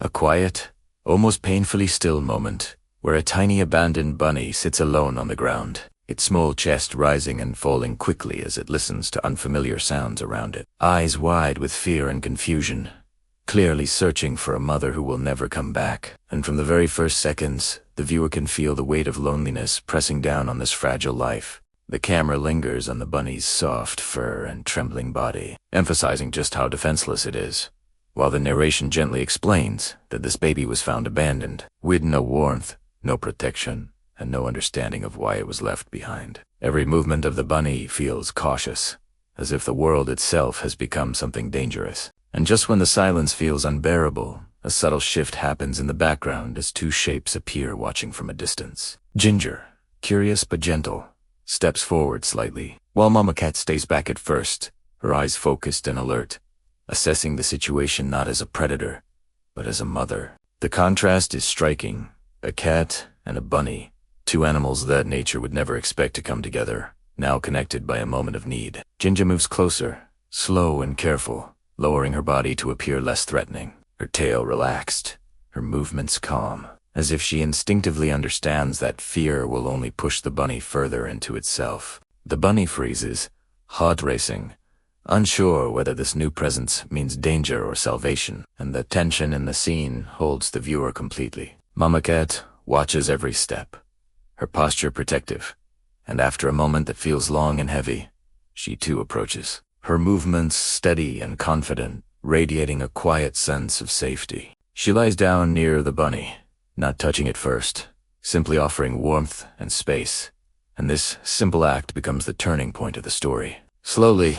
A quiet, almost painfully still moment, where a tiny abandoned bunny sits alone on the ground, its small chest rising and falling quickly as it listens to unfamiliar sounds around it, eyes wide with fear and confusion, clearly searching for a mother who will never come back. And from the very first seconds, the viewer can feel the weight of loneliness pressing down on this fragile life. The camera lingers on the bunny's soft fur and trembling body, emphasizing just how defenseless it is, while the narration gently explains that this baby was found abandoned, with no warmth, no protection, and no understanding of why it was left behind. Every movement of the bunny feels cautious, as if the world itself has become something dangerous. And just when the silence feels unbearable, a subtle shift happens in the background as two shapes appear watching from a distance. Ginger, curious but gentle, steps forward slightly, while Mama Cat stays back at first, her eyes focused and alert, assessing the situation not as a predator, but as a mother. The contrast is striking. A cat and a bunny, two animals that nature would never expect to come together, now connected by a moment of need. Ginger moves closer, slow and careful, lowering her body to appear less threatening, her tail relaxed, her movements calm, as if she instinctively understands that fear will only push the bunny further into itself. The bunny freezes, heart racing, unsure whether this new presence means danger or salvation, and the tension in the scene holds the viewer completely. Mama Cat watches every step, her posture protective, and after a moment that feels long and heavy, she too approaches, her movements steady and confident, radiating a quiet sense of safety. She lies down near the bunny, not touching it first, simply offering warmth and space, and this simple act becomes the turning point of the story. Slowly,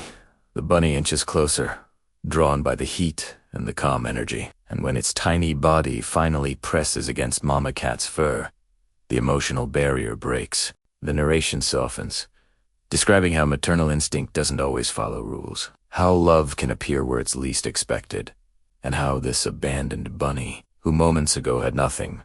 the bunny inches closer, drawn by the heat and the calm energy, and when its tiny body finally presses against Mama Cat's fur, the emotional barrier breaks. The narration softens, describing how maternal instinct doesn't always follow rules, how love can appear where it's least expected, and how this abandoned bunny, who moments ago had nothing,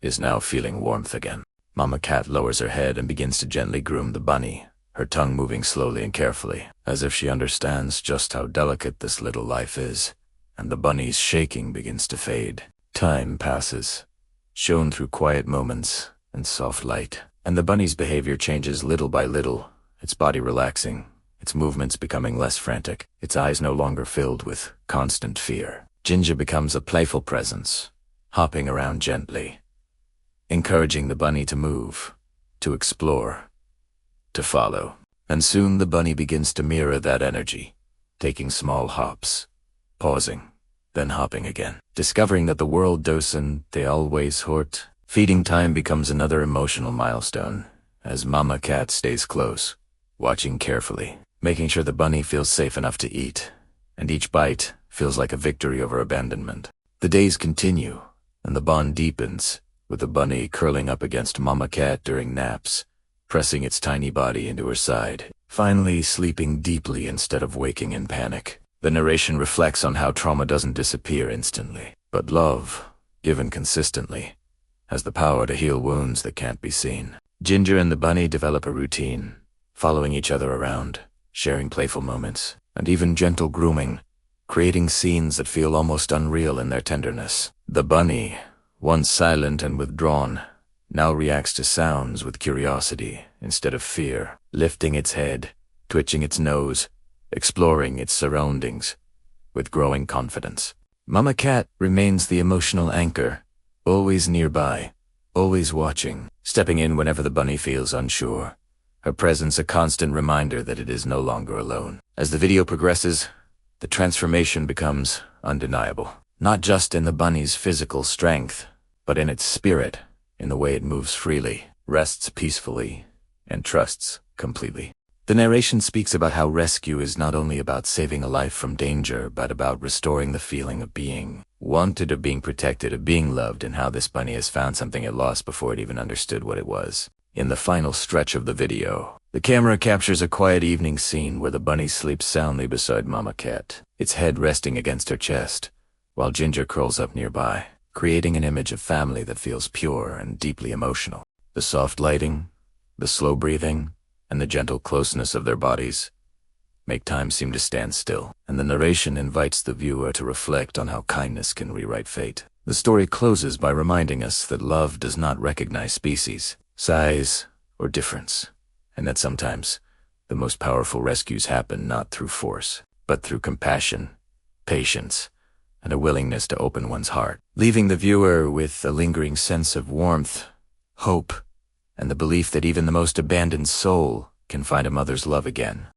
is now feeling warmth again. Mama Cat lowers her head and begins to gently groom the bunny, her tongue moving slowly and carefully, as if she understands just how delicate this little life is, and the bunny's shaking begins to fade. Time passes, shown through quiet moments and soft light, and the bunny's behavior changes little by little, its body relaxing, its movements becoming less frantic, its eyes no longer filled with constant fear. Ginger becomes a playful presence, hopping around gently, encouraging the bunny to move, to explore, to follow. And soon the bunny begins to mirror that energy, taking small hops, pausing, then hopping again, discovering that the world doesn't they always hurt. Feeding time becomes another emotional milestone, as Mama Cat stays close, watching carefully, making sure the bunny feels safe enough to eat, and each bite feels like a victory over abandonment. The days continue, and the bond deepens, with the bunny curling up against Mama Cat during naps, pressing its tiny body into her side, finally sleeping deeply instead of waking in panic. The narration reflects on how trauma doesn't disappear instantly, but love, given consistently, has the power to heal wounds that can't be seen. Ginger and the bunny develop a routine, following each other around, sharing playful moments, and even gentle grooming, creating scenes that feel almost unreal in their tenderness. The bunny, once silent and withdrawn, now reacts to sounds with curiosity instead of fear, lifting its head, twitching its nose, exploring its surroundings with growing confidence. Mama Cat remains the emotional anchor, always nearby, always watching, stepping in whenever the bunny feels unsure, her presence a constant reminder that it is no longer alone. As the video progresses, the transformation becomes undeniable, not just in the bunny's physical strength, but in its spirit, in the way it moves freely, rests peacefully, and trusts completely. The narration speaks about how rescue is not only about saving a life from danger, but about restoring the feeling of being wanted, of being protected, of being loved, and how this bunny has found something it lost before it even understood what it was. In the final stretch of the video, the camera captures a quiet evening scene where the bunny sleeps soundly beside Mama Cat, its head resting against her chest, while Ginger curls up nearby, creating an image of family that feels pure and deeply emotional. The soft lighting, the slow breathing, and the gentle closeness of their bodies make time seem to stand still, and the narration invites the viewer to reflect on how kindness can rewrite fate. The story closes by reminding us that love does not recognize species, size, or difference, and that sometimes the most powerful rescues happen not through force, but through compassion, patience, and a willingness to open one's heart, leaving the viewer with a lingering sense of warmth, hope, and the belief that even the most abandoned soul can find a mother's love again.